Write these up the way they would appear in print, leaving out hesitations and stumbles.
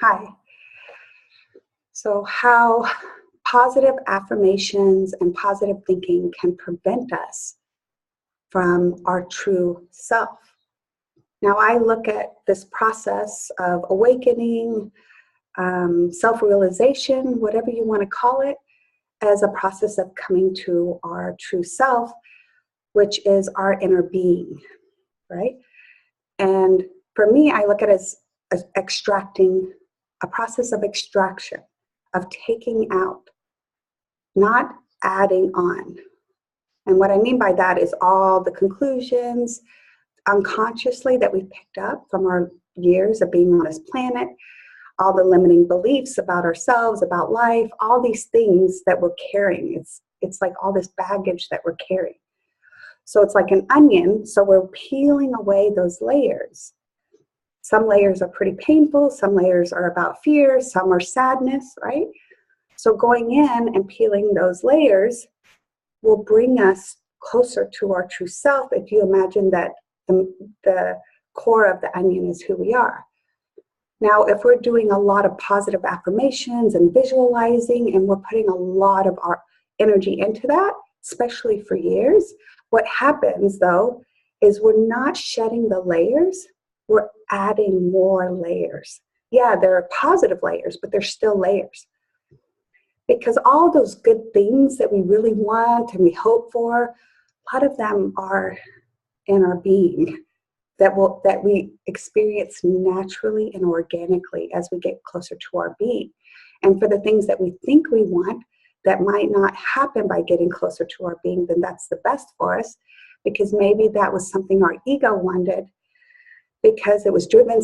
Hi. So, how positive affirmations and positive thinking can prevent us from our true self. Now, I look at this process of awakening, self realization, whatever you want to call it, as a process of coming to our true self, which is our inner being, right? And for me, I look at it as extracting, a process of extraction, of taking out, not adding on. And what I mean by that is all the conclusions unconsciously that we picked up from our years of being on this planet, all the limiting beliefs about ourselves, about life, all these things that we're carrying. It's like all this baggage that we're carrying. So it's like an onion, so we're peeling away those layers. Some layers are pretty painful, some layers are about fear, some are sadness, right? So going in and peeling those layers will bring us closer to our true self if you imagine that the core of the onion is who we are. Now, if we're doing a lot of positive affirmations and visualizing and we're putting a lot of our energy into that, especially for years, what happens though is we're not shedding the layers, we're adding more layers. Yeah, there are positive layers, but there's still layers. Because all those good things that we really want and we hope for, a lot of them are in our being that we experience naturally and organically as we get closer to our being. And for the things that we think we want that might not happen by getting closer to our being, then that's the best for us, because maybe that was something our ego wanted because it was driven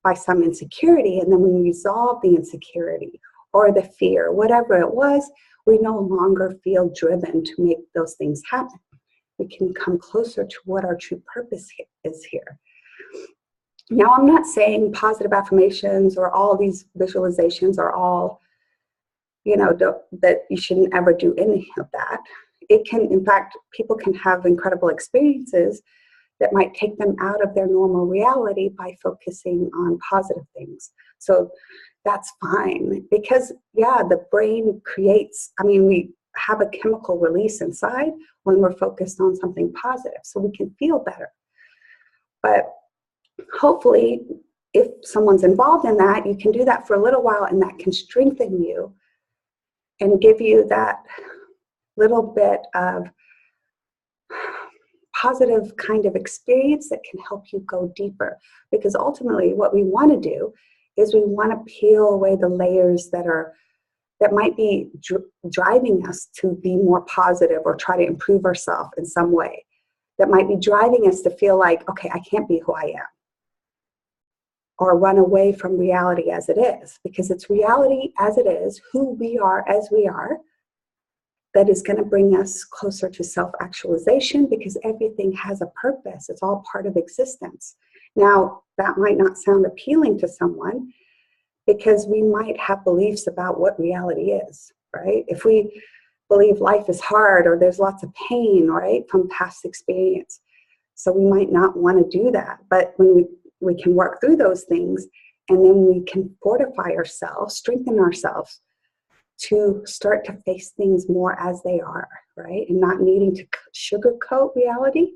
by some insecurity, and then we resolve the insecurity or the fear, whatever it was, we no longer feel driven to make those things happen. We can come closer to what our true purpose is here. Now, I'm not saying positive affirmations or all these visualizations are all, that you shouldn't ever do any of that. It can, in fact, people can have incredible experiences that might take them out of their normal reality by focusing on positive things. So that's fine, because the brain creates, we have a chemical release inside when we're focused on something positive, so we can feel better. But hopefully, if someone's involved in that, you can do that for a little while, and that can strengthen you and give you that little bit of positive kind of experience that can help you go deeper. Because ultimately, what we want to do is we want to peel away the layers that might be driving us to be more positive or try to improve ourselves in some way, that might be driving us to feel like, okay, I can't be who I am, or run away from reality as it is, because it's reality as it is, who we are as we are, that is going to bring us closer to self-actualization, because everything has a purpose. It's all part of existence. Now, that might not sound appealing to someone because we might have beliefs about what reality is, right? If we believe life is hard or there's lots of pain, right, from past experience, so we might not want to do that. But when we can work through those things, and then we can fortify ourselves, strengthen ourselves to start to face things more as they are, right? And not needing to sugarcoat reality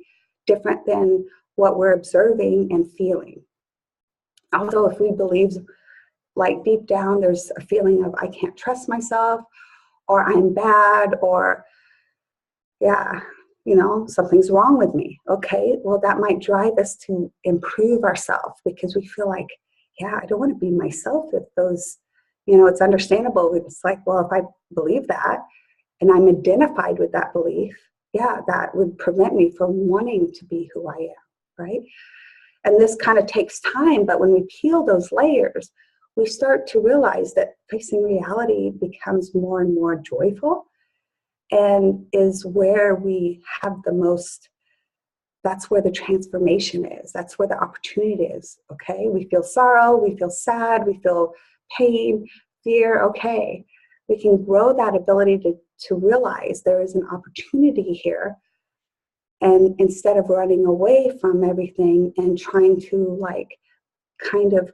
different than what we're observing and feeling. Also, if we believe, like deep down, there's a feeling of I can't trust myself, or I'm bad, or something's wrong with me. Okay, well, that might drive us to improve ourselves, because we feel like, I don't want to be myself if those, it's understandable. It's like, well, if I believe that and I'm identified with that belief, that would prevent me from wanting to be who I am, right? And this kind of takes time, but when we peel those layers, we start to realize that facing reality becomes more and more joyful, and is where we have the most, that's where the transformation is. That's where the opportunity is, okay? We feel sorrow, we feel sad, we feel pain, fear, okay. We can grow that ability to realize there is an opportunity here. And instead of running away from everything and trying to kind of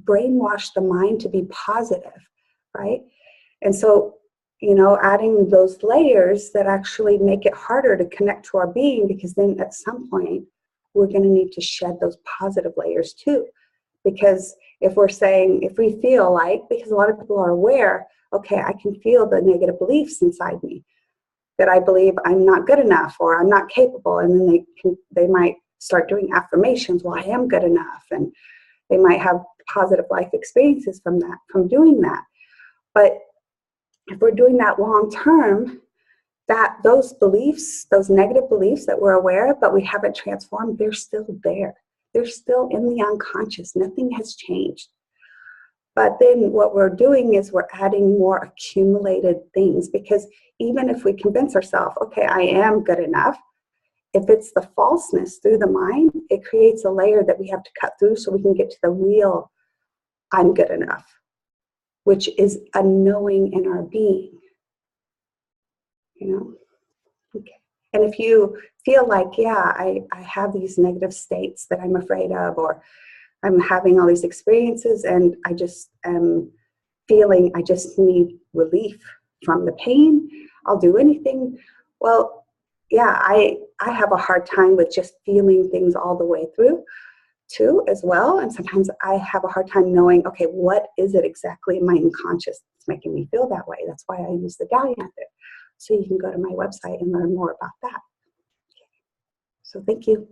brainwash the mind to be positive, right? And so, you know, adding those layers that actually make it harder to connect to our being, because then at some point we're going to need to shed those positive layers too. Because if we're saying, if we feel like, because a lot of people are aware, okay, I can feel the negative beliefs inside me, that I believe I'm not good enough or I'm not capable, and then they might start doing affirmations, well, I am good enough, and they might have positive life experiences from that, from doing that. But if we're doing that long term, that those beliefs, those negative beliefs that we're aware of but we haven't transformed, they're still there. They're still in the unconscious. Nothing has changed. But then what we're doing is we're adding more accumulated things, because even if we convince ourselves, okay, I am good enough, if it's the falseness through the mind, it creates a layer that we have to cut through so we can get to the real I'm good enough, which is a knowing in our being, you know? Okay. And if you feel like, yeah, I have these negative states that I'm afraid of, or I'm having all these experiences and I just am feeling I just need relief from the pain, I'll do anything. Well, yeah, I have a hard time with just feeling things all the way through too as well. And sometimes I have a hard time knowing, okay, what is it exactly in my unconscious that's making me feel that way? That's why I use the Dalian Method. So you can go to my website and learn more about that. So thank you.